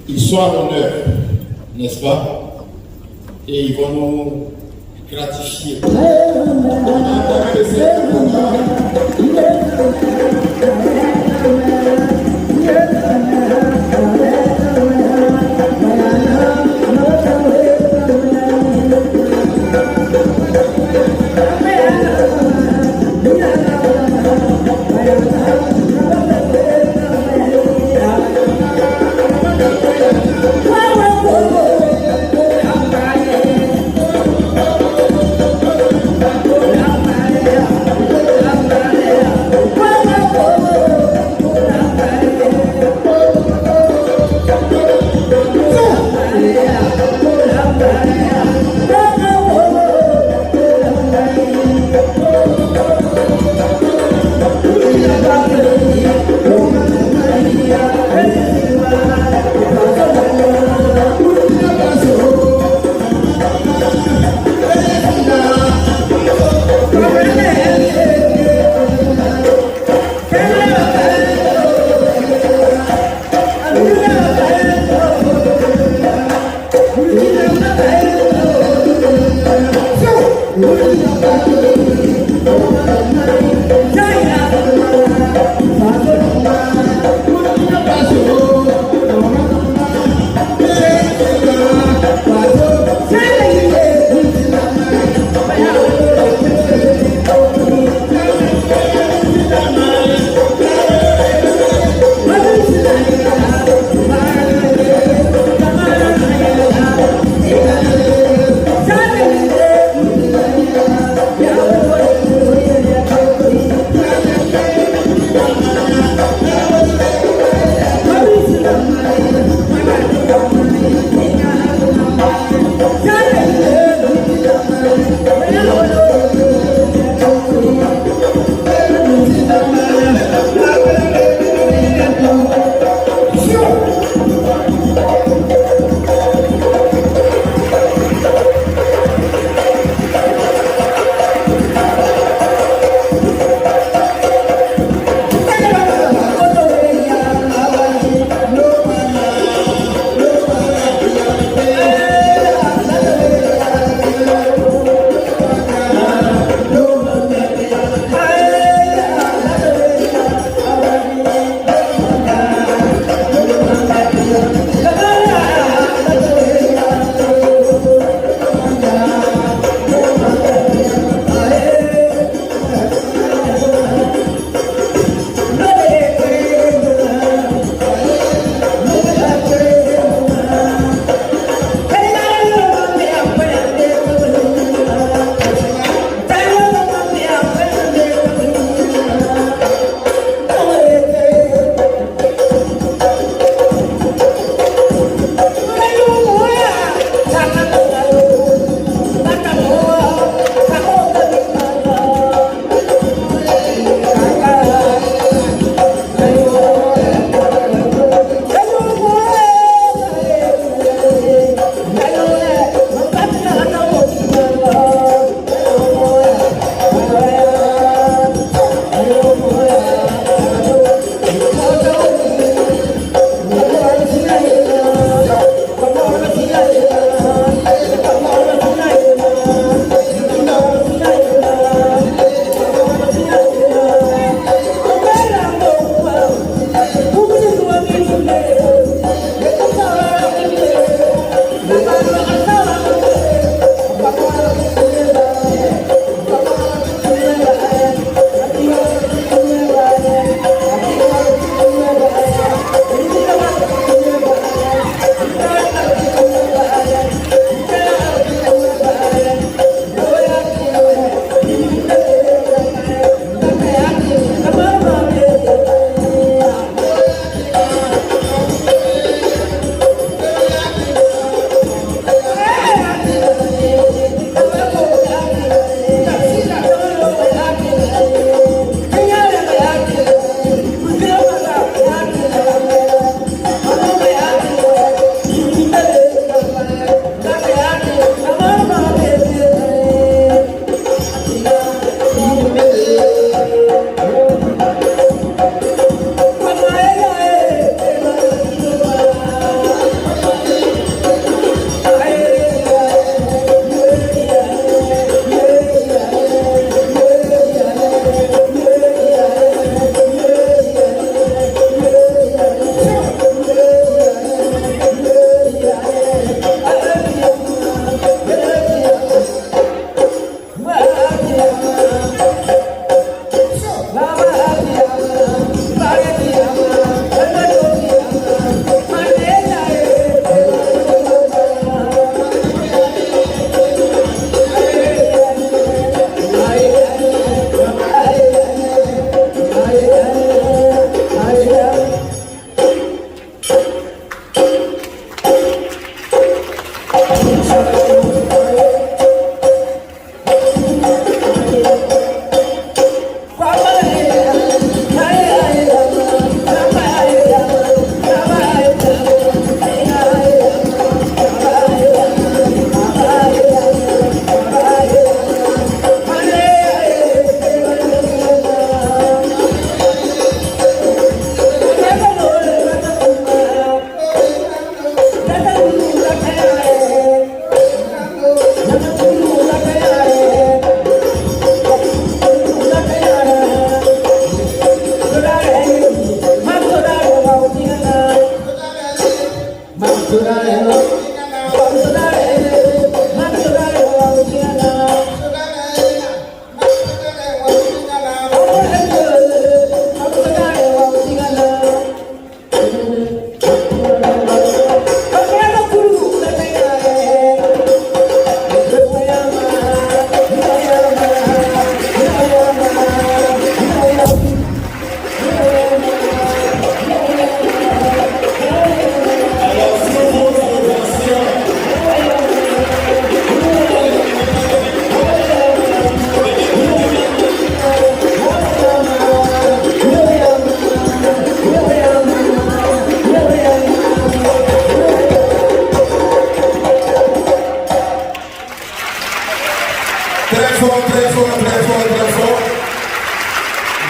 ils sont à l'honneur, n'est-ce pas? Et ils vont nous gratifier.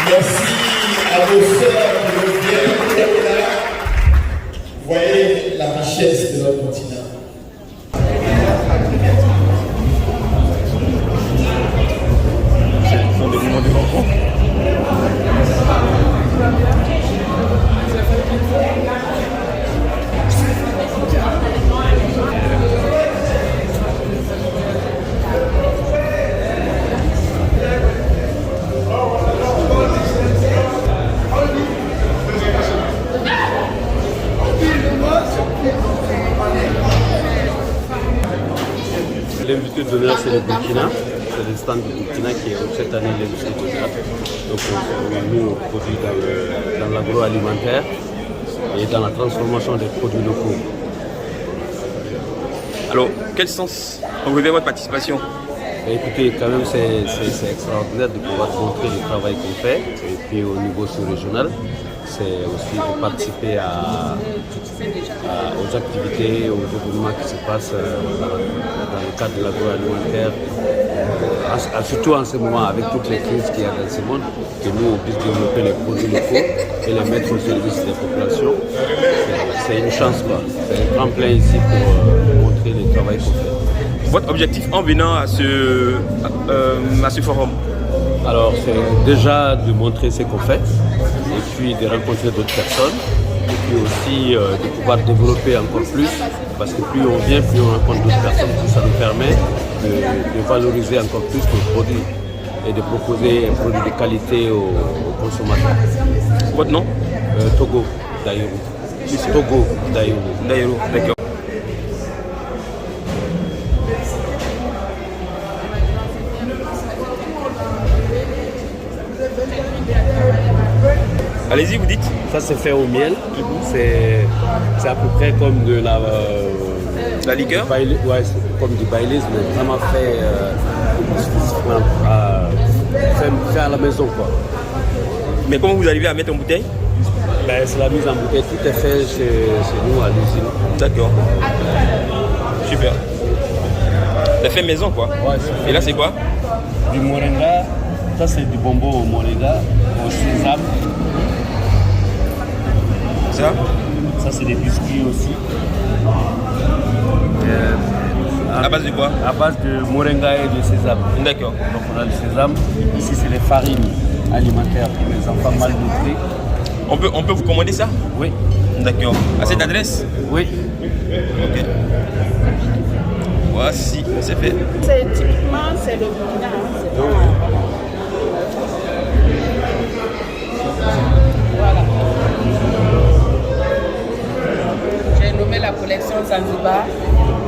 Merci à vos sœurs qui nous viennent là. Vous voyez la richesse de notre continent. Ce sont des moments de rencontre. L'invité d'honneur, c'est le Burkina. C'est le stand du Burkina qui est cette année l'invité d'honneur. Donc nous, on produit dans l'agroalimentaire et dans la transformation des produits locaux. Alors, quel sens revêt votre participation? Écoutez, quand même, c'est extraordinaire de pouvoir montrer le travail qu'on fait. Et puis au niveau sous-régional, c'est aussi de participer aux activités, aux événements qui se passent dans le cadre de l'agroalimentaire. Surtout en ce moment, avec toutes les crises qu'il y a dans ce monde, que nous on puisse développer les produits locaux et les mettre au service des populations. C'est une chance, quoi. C'est un grand plein ici pour montrer le travail qu'on fait. Votre objectif en venant à ce forum? Alors, c'est déjà de montrer ce qu'on fait et puis de rencontrer d'autres personnes et puis aussi de pouvoir développer encore plus parce que plus on vient, plus on rencontre d'autres personnes, plus ça nous permet de valoriser encore plus nos produits et de proposer un produit de qualité aux consommateurs. Votre nom? Togo Daïrou. Togo Daïrou. Daïrou, d'accord. Allez-y, vous dites. Ça c'est fait au miel. C'est à peu près comme de la liqueur. Ouais, c'est comme du baileys, mais vraiment fait à la maison, quoi. Mais comment vous arrivez à mettre en bouteille? Ben, c'est la mise en bouteille. Tout est fait chez nous à l'usine. D'accord. Super. C'est fait maison, quoi. Ouais, et là, c'est quoi? Du moringa. Ça, c'est du bonbon au moringa, au sésame. Ça, c'est des biscuits aussi. À base de quoi? À base de moringa et de sésame. D'accord. Donc on a le sésame. Ici, c'est les farines alimentaires pour les enfants malnutris. On peut vous commander ça? Oui. D'accord. À cette adresse? Oui. Ok. Voici, c'est fait. Typiquement, c'est le Burkina. Voilà. J'ai nommé la collection Zanzibar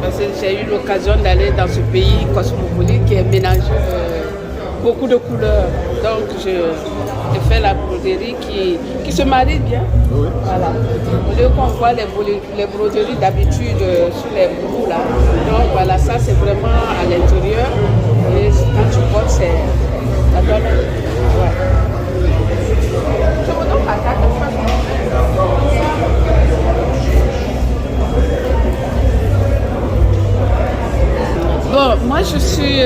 parce que j'ai eu l'occasion d'aller dans ce pays cosmopolite qui est mélangé beaucoup de couleurs. Donc j'ai fait la broderie qui se marie bien. Oui. Voilà. Au lieu qu'on voit les broderies d'habitude sur les bouts là. Donc voilà, ça c'est vraiment à l'intérieur. Et quand tu portes, ça donne. Ouais. Je vous donne la carte. Bon, moi je suis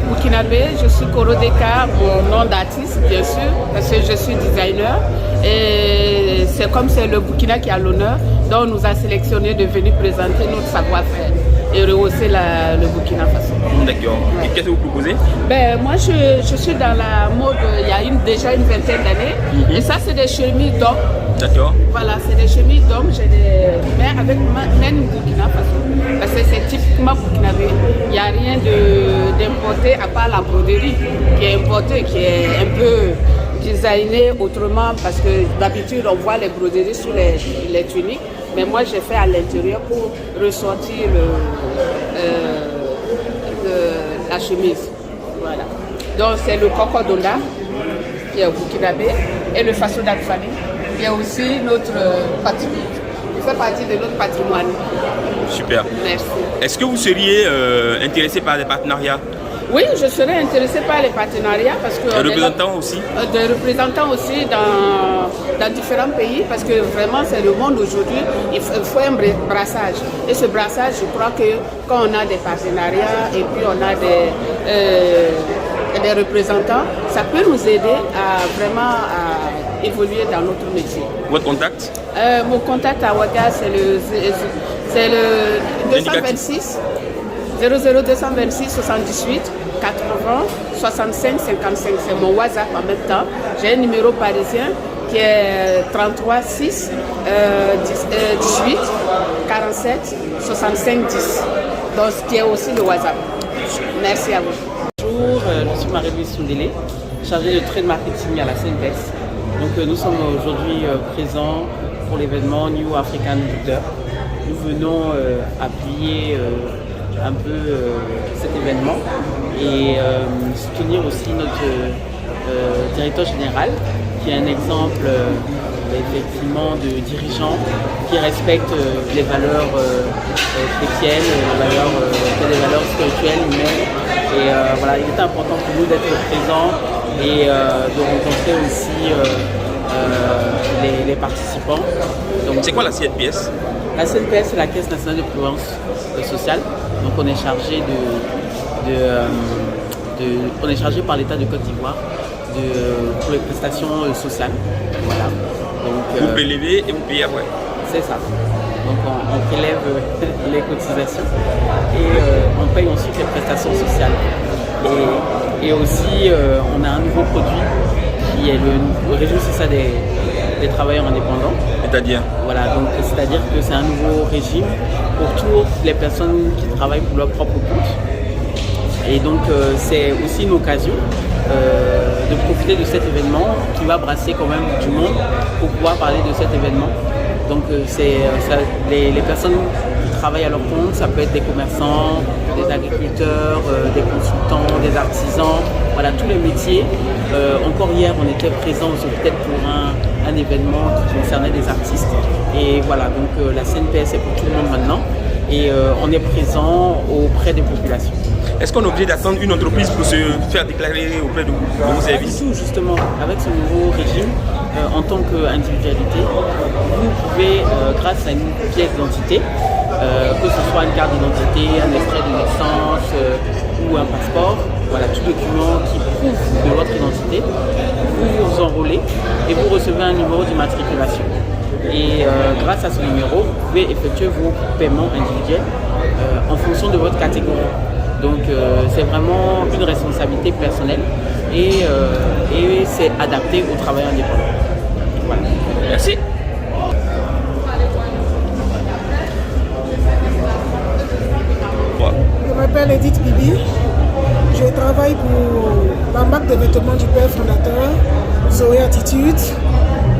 burkinabé, je suis Korodeka, mon nom d'artiste bien sûr, parce que je suis designer et c'est comme c'est le Burkina qui a l'honneur, donc on nous a sélectionné de venir présenter notre savoir-faire et rehausser le Burkina Faso. D'accord. Et qu'est-ce que vous proposez? Ben, moi je suis dans la mode il y a déjà une vingtaine d'années et ça c'est des chemises d'or D'accord. Voilà, c'est des chemises d'hommes, mais avec même Burkina Faso. Parce que c'est typiquement burkinabé. Il n'y a rien d'importé à part la broderie qui est importée, qui est un peu designée autrement parce que d'habitude on voit les broderies sur les tuniques. Mais moi j'ai fait à l'intérieur pour ressortir la chemise. Voilà. Donc c'est le Cocodonda qui est au burkinabé et le Faso d'Alfani. Il y a aussi notre patrimoine. Il fait partie de notre patrimoine. Super. Merci. Est-ce que vous seriez intéressé par des partenariats? Oui, je serais intéressée par les partenariats parce que... Des représentants aussi? Des représentants aussi dans différents pays parce que vraiment c'est le monde aujourd'hui, il faut un brassage. Et ce brassage, je crois que quand on a des partenariats et puis on a des représentants, ça peut nous aider à vraiment évoluer dans notre métier. Votre contact? Mon contact à Ouaga, c'est le 226 00226 78 80 65 55. C'est mon WhatsApp en même temps. J'ai un numéro parisien qui est 33 6 18 47 65 10. Donc, qui est aussi le WhatsApp. Merci à vous. Bonjour, je suis Marie-Louise Soundélé, chargée de trade marketing à la CNPS. Donc nous sommes aujourd'hui présents pour l'événement New African Leader. Nous venons appuyer un peu cet événement et soutenir aussi notre directeur général qui est un exemple effectivement de dirigeant qui respecte les valeurs chrétiennes, les valeurs spirituelles, humaines. Et voilà, il est important pour nous d'être présents et de rencontrer aussi les participants. C'est quoi la CNPS? La CNPS, c'est la Caisse nationale de prévoyance sociale. Donc on est chargé on est chargé par l'État de Côte d'Ivoire pour les prestations sociales. Voilà. Donc, vous prélevez et vous payez après? C'est ça. Donc on prélève les cotisations et on paye ensuite les prestations sociales. Et aussi on a un nouveau produit qui est le régime social des travailleurs indépendants. C'est-à-dire? Voilà, donc c'est-à-dire que c'est un nouveau régime pour toutes les personnes qui travaillent pour leur propre compte. Et donc c'est aussi une occasion de profiter de cet événement qui va brasser quand même du monde pour pouvoir parler de cet événement. Donc les personnes qui travaillent à leur compte, ça peut être des commerçants, des agriculteurs, des consultants, des artisans, voilà tous les métiers. Encore hier on était présents peut-être pour un événement qui concernait des artistes. Et voilà, donc la CNPS est pour tout le monde maintenant et on est présent auprès des populations. Est-ce qu'on est obligé d'attendre une entreprise pour se faire déclarer auprès de vos services? Tout justement, avec ce nouveau régime, en tant qu'individualité, vous pouvez, grâce à une pièce d'identité, que ce soit une carte d'identité, un extrait de naissance ou un passeport, voilà, tout document qui prouve de votre identité, vous vous enrôlez et vous recevez un numéro d'immatriculation. Et grâce à ce numéro, vous pouvez effectuer vos paiements individuels en fonction de votre catégorie. Donc c'est vraiment une responsabilité personnelle et c'est adapté au travail indépendant. Voilà. Merci. Je m'appelle Edith Bibi. Je travaille pour la marque de vêtements du père fondateur, Zoé Attitude.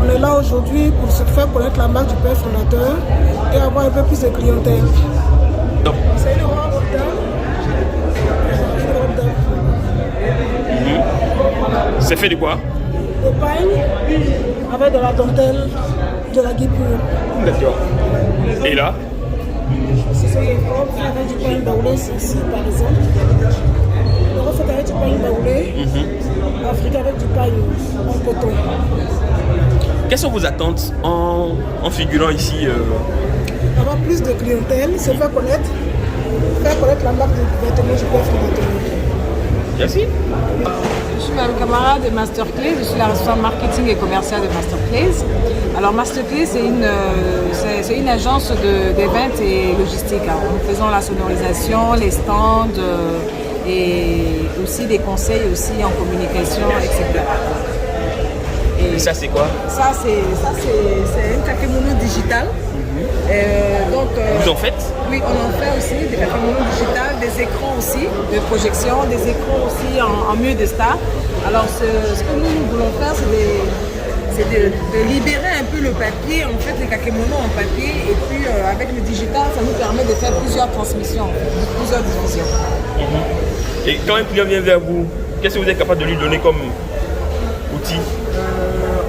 On est là aujourd'hui pour se faire connaître la marque du père fondateur et avoir un peu plus de clientèle. C'est une robe d'homme. C'est fait de quoi? De paille avec de la dentelle, de la guipure. D'accord. Et là? Ce sont des robes avec du pain baoulé, ici par exemple. Le robe fait avec du pain baoulé, Afrique avec du pain en coton. Quelles sont vos attentes en figurant ici Avoir plus de clientèle, se faire connaître la marque de vêtements du père fondateur. Merci. Je suis Mme Camara de Masterclays, je suis la responsable marketing et commerciale de Masterclays. Alors Masterclays, c'est une agence d'événements et logistique. Nous faisons la sonorisation, les stands et aussi des conseils aussi en communication, etc. Et Et ça, c'est quoi? Ça, c'est un kakemono digital. Vous en faites? Oui, on en fait aussi, des kakemonos digital, des écrans aussi, de projection, des écrans aussi en mieux de star. Alors, ce que nous voulons faire, c'est de libérer un peu le papier, en fait, les kakemonos en papier, et puis avec le digital, ça nous permet de faire plusieurs transmissions, plusieurs diffusions. Et quand un client vient vers vous, qu'est-ce que vous êtes capable de lui donner comme outil?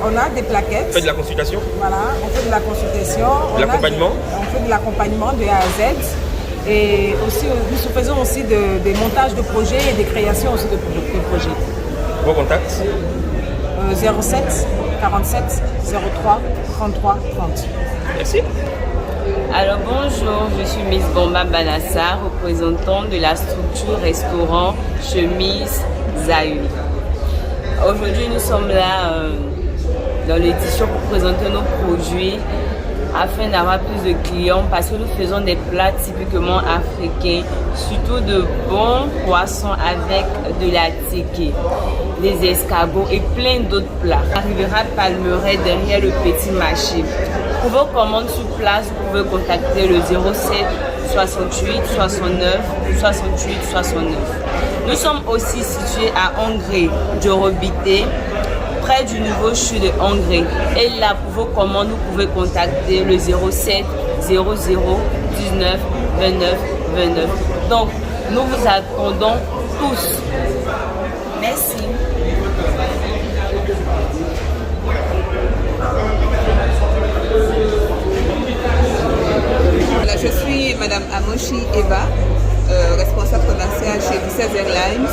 On a des plaquettes. Vous faites de la consultation? Voilà, on fait de la consultation. De l'accompagnement? On fait de l'accompagnement de A à Z. Et aussi, nous faisons aussi des montages de projets et des créations aussi de projets. Vos contacts? 07 47 03 33 30. Merci. Alors bonjour, je suis Miss Bomba Banassar, représentante de la structure restaurant Chemise Zahuri. Aujourd'hui, nous sommes là dans l'édition pour présenter nos produits afin d'avoir plus de clients parce que nous faisons des plats typiquement africains, surtout de bons poissons avec de la tiki, des escargots et plein d'autres plats. Arrivera Palmeraie derrière le petit marché. Pour vos commandes sur place, vous pouvez contacter le 07 68 69 68 69. Nous sommes aussi situés à Hongrie, Jorobité, près du nouveau CHU de Hongrie. Et là, pour vos commandes, vous pouvez contacter le 07 00 19 29 29. Donc, nous vous attendons tous. Merci. Je suis Madame Amoshi Eva, responsable commerciale chez Vissas Airlines,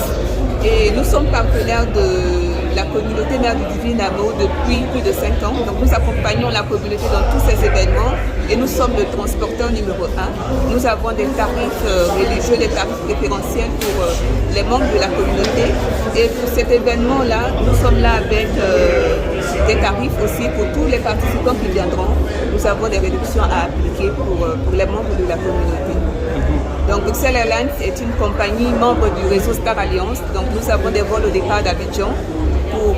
et nous sommes partenaires de la communauté Mère du Divin Amour depuis plus de 5 ans. Donc nous accompagnons la communauté dans tous ces événements et nous sommes le transporteur numéro 1. Nous avons des tarifs religieux, des tarifs préférentiels pour les membres de la communauté. Et pour cet événement-là, nous sommes là avec des tarifs aussi pour tous les participants qui viendront. Nous avons des réductions à appliquer pour les membres de la communauté. Donc Vissas Airlines est une compagnie membre du réseau Star Alliance. Donc nous avons des vols au départ d'Abidjan pour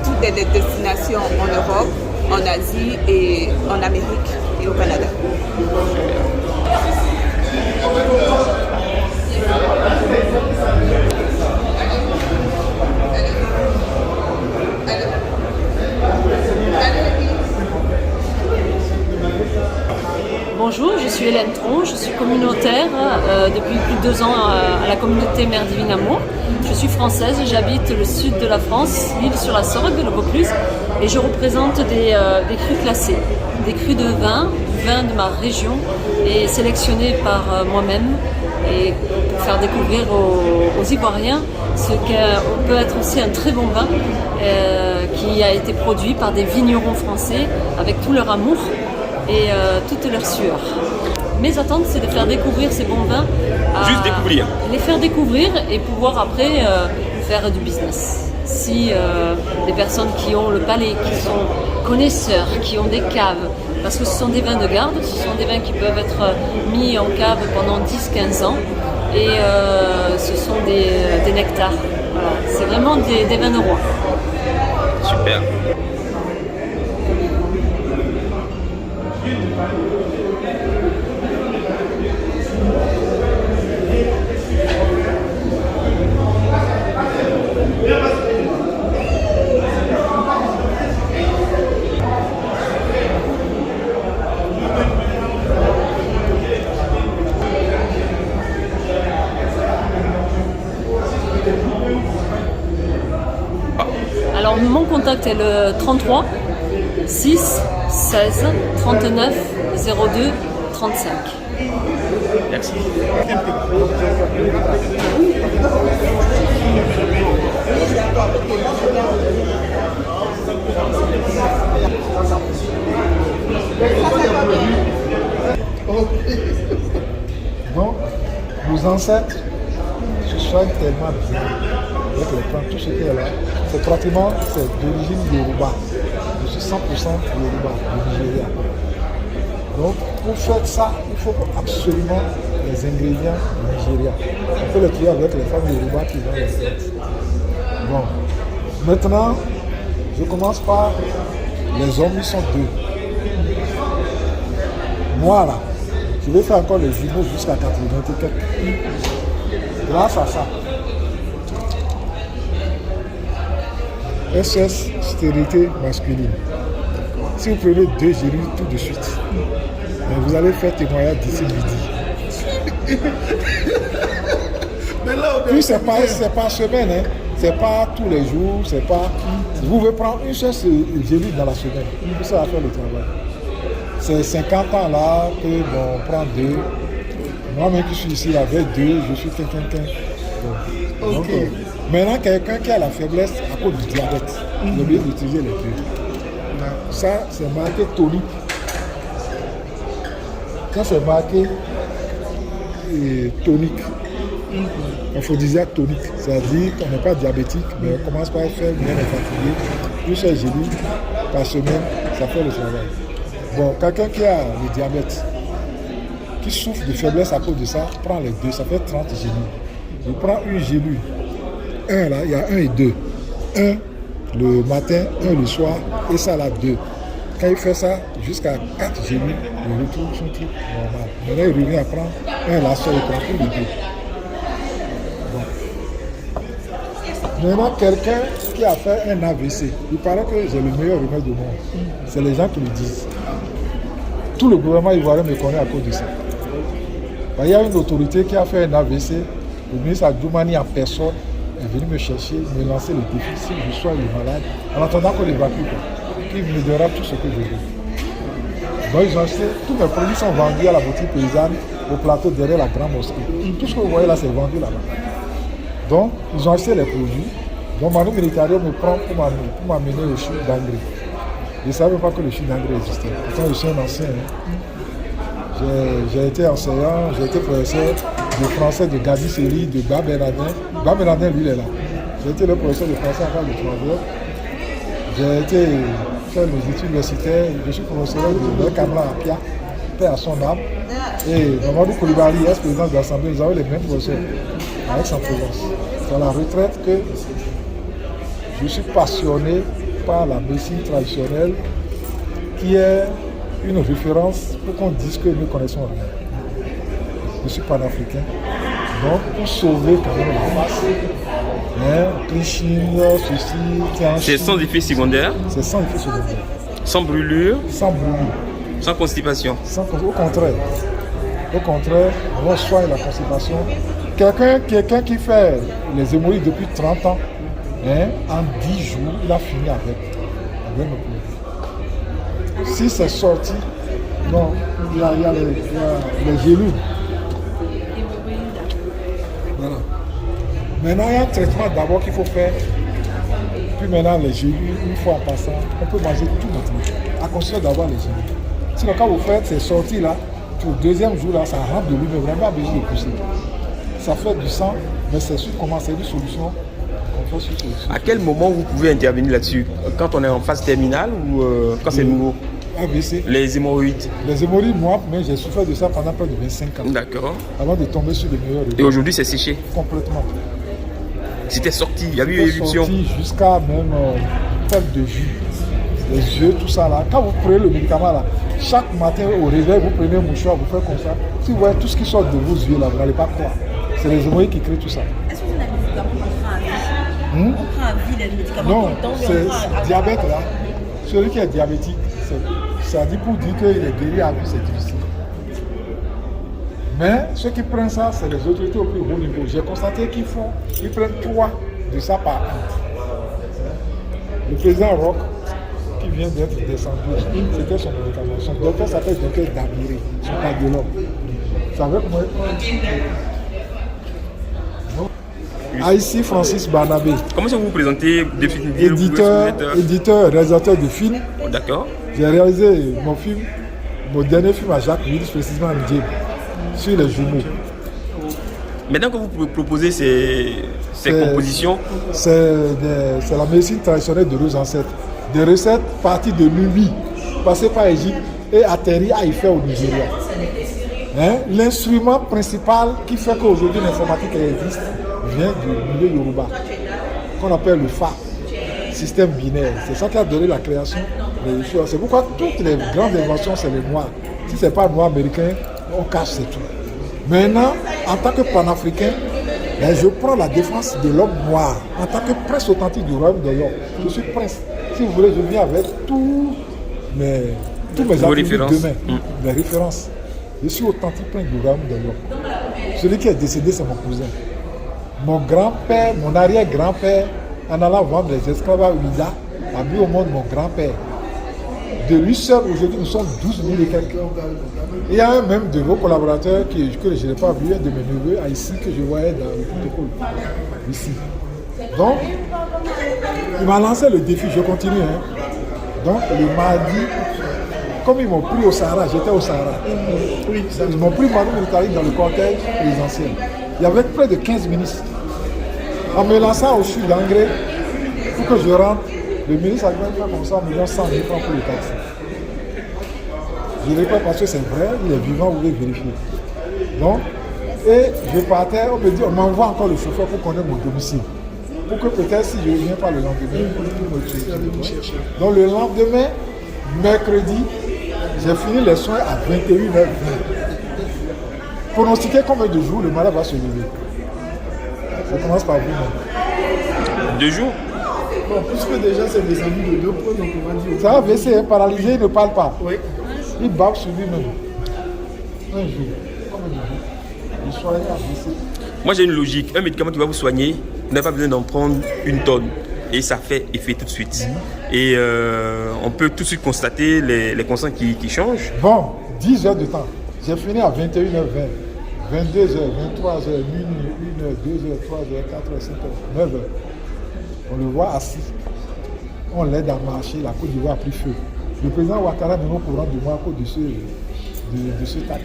toutes les destinations en Europe, en Asie et en Amérique et au Canada. Bonjour, je suis Hélène Tron, je suis communautaire depuis plus de 2 ans à la communauté Mère Divine Amour. Je suis française, j'habite le sud de la France, l'île sur la Sorgue, le Vaucluse, et je représente des crus classés, des crus de vin de ma région, et sélectionnés par moi-même, et pour faire découvrir aux Ivoiriens ce qu'on peut être aussi un très bon vin qui a été produit par des vignerons français avec tout leur amour et toute leur sueur. Mes attentes, c'est de faire découvrir ces bons vins. Juste découvrir. Les faire découvrir et pouvoir après faire du business. Si des personnes qui ont le palais, qui sont connaisseurs, qui ont des caves, parce que ce sont des vins de garde, ce sont des vins qui peuvent être mis en cave pendant 10-15 ans et ce sont des nectars. Voilà. C'est vraiment des vins de roi. Super. Alors mon contact est le 33 6 16 39 02 35. Merci. Donc, nos ancêtres se soignent tellement bien avec les plantes, tout ce qui est là. C'est pratiquement d'origine Yoruba. Je suis 100% Yoruba, du Nigeria. Donc, pour faire ça, il faut absolument les ingrédients du Nigeria. On peut le trouver avec les femmes Yoruba qui vont les faire. Bon, maintenant, Je commence par les hommes, ils sont 2. Moi là, je vais faire encore les jumeaux jusqu'à 84. Grâce à ça. SS, stérilité masculine. Si vous prenez 2 gélules tout de suite, vous allez faire témoignage d'ici midi. Puis c'est pas semaine, hein. C'est pas tous les jours, c'est pas. Vous pouvez prendre une seule gélule dans la semaine. Ça va faire le travail. C'est 50 ans là que bon, on prend 2. Moi-même qui suis ici avec 2, je suis quelqu'un. Donc, maintenant, quelqu'un qui a la faiblesse à cause du diabète, il est obligé d'utiliser les 2. Ça, c'est marqué tonique. Quand c'est marqué tonique, aphrodisiaque tonique, c'est-à-dire qu'on n'est pas diabétique, mais on commence par faire bien les fatiguer. Plus ces gélules par semaine, ça fait le travail. Bon, quelqu'un qui a le diabète, qui souffre de faiblesse à cause de ça, prend les 2, ça fait 30 gélules. Il prend une gélule. 1 là, il y a 1 et 2. 1 le matin, 1 le soir, et ça là 2. Quand il fait ça, jusqu'à 4 gélules, il retrouve son truc normal. Maintenant, il revient à prendre 1 là, seul, il prend tous les 2. Bon. Maintenant, quelqu'un qui a fait un AVC, il paraît que j'ai le meilleur remède du monde. C'est les gens qui le disent. Tout le gouvernement ivoirien me connaît à cause de ça. Il y a une autorité qui a fait un AVC, le ministre Adjoumani en personne est venu me chercher, me lancer le défi si je sois le malade, en attendant qu'on évacue, qu'il me donnera tout ce que je veux. Donc ils ont acheté, tous mes produits sont vendus à la boutique paysanne, au plateau derrière la grande mosquée. Tout ce que vous voyez là, c'est vendu là-bas. Donc ils ont acheté les produits. Donc Manu Militario me prend pour m'amener le chou d'engrais. Je ne savais pas que le chou d'engrais existait. Pourtant je suis un ancien. J'ai été enseignant, j'ai été professeur de français de Gabi Seri, de Baberadin. Baberadin, lui, il est là. J'ai été le professeur de français en de Troisième. J'ai été faire mes études universitaires. Je suis professeur de Kamla à Pia, paix à son âme. Et Mamadou Koulibaly, ex-président de l'Assemblée, nous avons les mêmes professeurs avec Aix-en-Provence. C'est à la retraite que je suis passionné par la médecine traditionnelle qui est une référence pour qu'on dise que nous connaissons rien. Je suis panafricain. Donc, pour sauver quand même la face, Trichine, ceci, c'est sans effet secondaire. C'est sans effet secondaire. Sans brûlure. Sans brûlure. Sans constipation. Au contraire. Au contraire, on soigne la constipation. Quelqu'un qui fait les hémorroïdes depuis 30 ans, en 10 jours, il a fini avec le produit. Si c'est sorti, non, il y a les gélules. Voilà. Maintenant, il y a un traitement d'abord qu'il faut faire. Puis maintenant, les gélules, une fois en passant, on peut manger tout notre vie. À condition d'avoir les gélules. Sinon, quand vous faites ces sorties là, au deuxième jour là, ça rentre de lui, mais vraiment besoin de pousser. Ça fait du sang, mais c'est sûr comment c'est une solution. À quel moment vous pouvez intervenir là-dessus? Quand on est en phase terminale ou quand c'est nouveau? AVC. Les hémorroïdes. Les hémorroïdes, moi, mais j'ai souffert de ça pendant près de 25 ans. D'accord. Avant de tomber sur les meilleurs. Et aujourd'hui, c'est séché? Complètement. C'était sorti, il y a eu une éruption. Sorti jusqu'à même tête de jus, les yeux, tout ça là. Quand vous prenez le médicament là, chaque matin au réveil, vous prenez un mouchoir, vous faites comme ça. Si vous voyez tout ce qui sort de vos yeux là, vous n'allez pas croire. C'est les hémorroïdes qui créent tout ça. Est-ce que vous avez des médicaments qu'on prend à vie? On prend à vie les médicaments non, tout le temps, mais on prend à diabète là. Celui qui est diabétique, ça dit pour dire qu'il est guéri à vie, c'est difficile. Mais ceux qui prennent ça, c'est les autorités au plus haut niveau. J'ai constaté qu'ils prennent 3 de ça par an. Le président Roch, qui vient d'être descendu, c'était son médicament. Son docteur s'appelle docteur Damiré, son cardiologue. Vous savez comment il prend? Ici, Francis Barnabé. Comment est-ce que vous vous présentez? Éditeur, réalisateur de films. D'accord. J'ai réalisé mon dernier film à Jacques Wills, précisément à Ndjeb, sur les jumeaux. Maintenant que vous proposez ces compositions, c'est la médecine traditionnelle de nos ancêtres. Des recettes parties de Nubie, passées par Égypte et atterries à Ifẹ̀ au Nigeria. L'instrument principal qui fait qu'aujourd'hui l'informatique existe vient du milieu Yoruba, qu'on appelle le Fa. système binaire. C'est ça qui a donné la création des choses. C'est pourquoi toutes les grandes inventions, c'est les noirs. Si ce n'est pas noir américain, on cache, c'est tout. Maintenant, en tant que panafricain, ben, je prends la défense de l'homme noir. En tant que prince authentique du royaume de l'homme, je suis prince. Si vous voulez, je viens avec tous mes attributs demain, mes références. Je suis authentique prince du royaume de l'homme. Celui qui est décédé, c'est mon cousin. Mon grand-père, mon arrière-grand-père, en allant vendre les esclaves à Ouida, a mis au monde mon grand-père. De lui seul, aujourd'hui, nous sommes 12 000 et quelques. Il y a un même de vos collaborateurs que je n'ai pas vu, un de mes neveux, ici, que je voyais dans le protocole. Ici. Donc, il m'a lancé le défi, je continue. Hein. Donc, le mardi, comme ils m'ont pris au Sahara, j'étais au Sahara. Ils m'ont pris dans le cortège présidentiel. Il y avait près de 15 ministres. En me lançant au chute d'engrais, pour que je rentre, le ministre a fait comme ça, me donne 100 000 francs pour le taxi. Je ne l'ai pas parce que c'est vrai, il est vivant, vous pouvez vérifier. Donc, et je partais, on me dit, on m'envoie encore le chauffeur pour connaître mon domicile. Pour que peut-être si je ne viens pas le lendemain, il me tue. Donc le lendemain, mercredi, j'ai fini les soins à 21h20. Pronostiquer combien de jours le malade va se lever. Ça commence par vous. 2 jours? Bon, puisque déjà c'est des amis de 2 points, donc on va dire... Ça va baisser, paralysé, il ne parle pas. Oui. Il bave sur lui-même. Un jour. Combien de jours? Il soigne à baisser. Moi j'ai une logique. Un médicament qui va vous soigner, vous n'avez pas besoin d'en prendre une tonne. Et ça fait effet tout de suite. Et on peut tout de suite constater les conséquences qui changent. Bon, 10 heures de temps. J'ai fini à 21h20. 22h, 23h, minuit, 1h, 2h, 3h, 4h, 5h, 9h. On le voit assis. On l'aide à marcher, la Côte d'Ivoire a pris feu. Le président Ouattara n'est pas au courant de moi à cause de ce fait.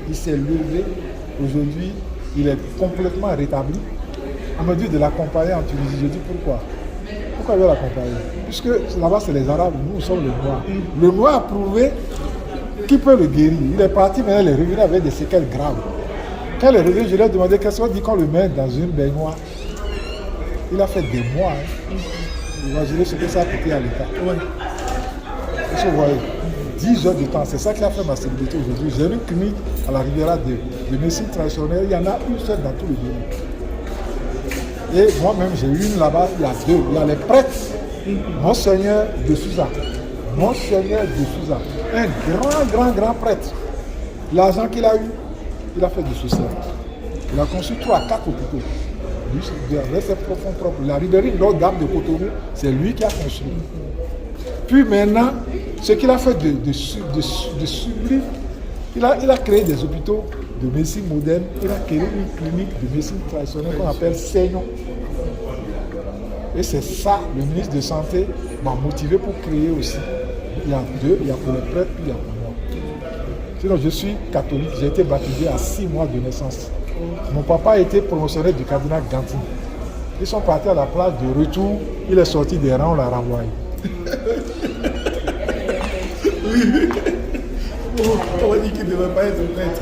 Il s'est levé. Aujourd'hui, il est complètement rétabli. On me dit de l'accompagner en Tunisie. Je dis pourquoi? Pourquoi il veut l'accompagner? Puisque là-bas, c'est les Arabes, nous sommes les Noirs. Le Noir a prouvé qu'il peut le guérir. Il est parti, maintenant il est revenu avec des séquelles graves. Quand il est revenu, je lui ai demandé qu'est-ce qu'on dit qu'on le met dans une baignoire. Il a fait des mois. Imaginez ce que ça a coûté à l'État. Qu'est-ce que vous voyez? 10 heures de temps, c'est ça qui a fait ma célébrité aujourd'hui. J'ai une clinique à la Riviera de médecine traditionnelle. Il y en a une seule dans tout le pays. Et moi-même, j'ai eu une là-bas, il y a 2. Il y a les prêtres, Monseigneur de Souza. Monseigneur de Souza. Un grand prêtre. L'argent qu'il a eu, il a fait du social. Il a construit 3 à 4 hôpitaux. Avec ses fonds propres. La ribérie Notre-Dame de Cotonou, c'est lui qui a construit. Puis maintenant, ce qu'il a fait de sublime, il a créé des hôpitaux de médecine moderne, il a créé une clinique de médecine traditionnelle qu'on appelle Seignon. Et c'est ça, le ministre de Santé m'a motivé pour créer aussi. Il y a 2, il y a pour les prêtres, puis il y a pour moi. Sinon, je suis catholique, j'ai été baptisé à 6 mois de naissance. Mon papa a été promotionnaire du cardinal Gantin. Ils sont partis à la plage de retour, il est sorti des rangs, on l'a renvoyé. On va dire qu'il ne devrait pas être prêtre.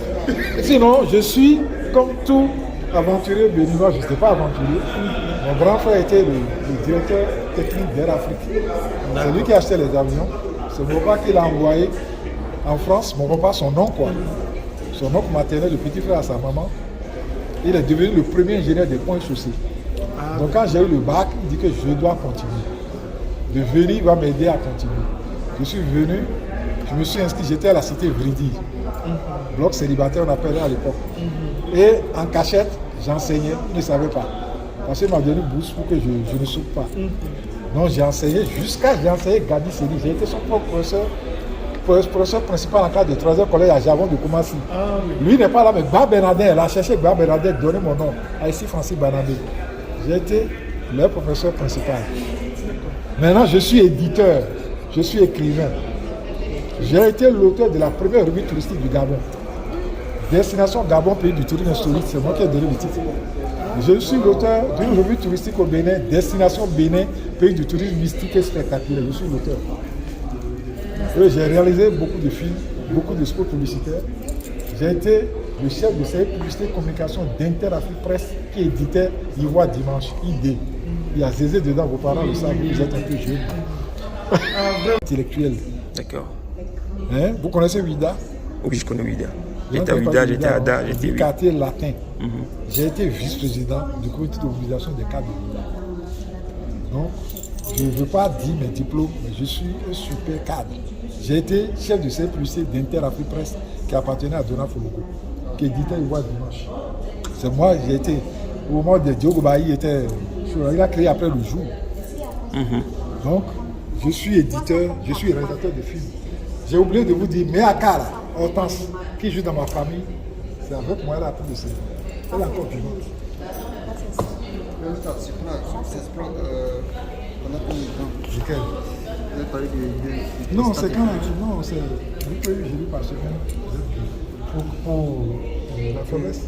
Sinon, je suis comme tout aventurier béninois, je ne sais pas aventurier. Mon grand frère était le directeur technique d'Air Afrique. C'est lui qui achetait les avions. C'est mon papa qui l'a envoyé en France. Mon papa, son oncle, quoi. Son oncle maternel, le petit frère à sa maman. Il est devenu le premier ingénieur des ponts et chaussées. Donc quand j'ai eu le bac, il dit que je dois continuer. De venir, il va m'aider à continuer. Je suis venu, je me suis inscrit, j'étais à la cité Vridi. Bloc célibataire, on appelait à l'époque. Et en cachette, j'enseignais, il ne savait pas. Parce qu'il m'a donné une bourse pour que je ne souffre pas. Donc j'ai enseigné j'ai enseigné Gabi Séni. J'ai été son propre professeur principal en classe de 3e collège à Javon de Koumassi. Lui n'est pas là, mais Bar Bernardin, elle a cherché Bar Bernardin, donné mon nom à ici Francis Banabé. J'ai été leur professeur principal. Maintenant, je suis éditeur, je suis écrivain. J'ai été l'auteur de la première revue touristique du Gabon. Destination Gabon, pays du tourisme historique, c'est moi qui ai donné le titre. Je suis l'auteur d'une revue touristique au Bénin, Destination Bénin, pays du tourisme mystique et spectaculaire. Je suis l'auteur. J'ai réalisé beaucoup de films, beaucoup de spots publicitaires. J'ai été le chef de service publicité et communication d'Inter Afrique Presse qui éditait Ivoire Dimanche, ID. Il y a Zézé dedans, vos parents le savent, vous êtes un peu jeune. Intellectuel. D'accord. Hein? Vous connaissez Ouida? Oui, je connais Ouida. J'étais à Ouida, j'étais à Ada, j'étais du quartier latin. J'ai été vice-président du comité de mobilisation des cadres de Ouida. Donc, je ne veux pas dire mes diplômes, mais je suis un super cadre. J'ai été chef de CPUC d'Inter-Afrique Presse qui appartenait à Donald Fologo, qui éditait Ivoire Dimanche. C'est moi, j'ai été, au moment de Diogo Bailly, il a créé après le jour. Donc, je suis éditeur, je suis réalisateur de films. J'ai oublié de vous dire, mais Akara, Hortense, qui joue dans ma famille, c'est avec moi, elle a appris de ses elle est encore vivante. Lequel? Non, c'est quand non, c'est j'ai lu par semaine pour la faiblesse.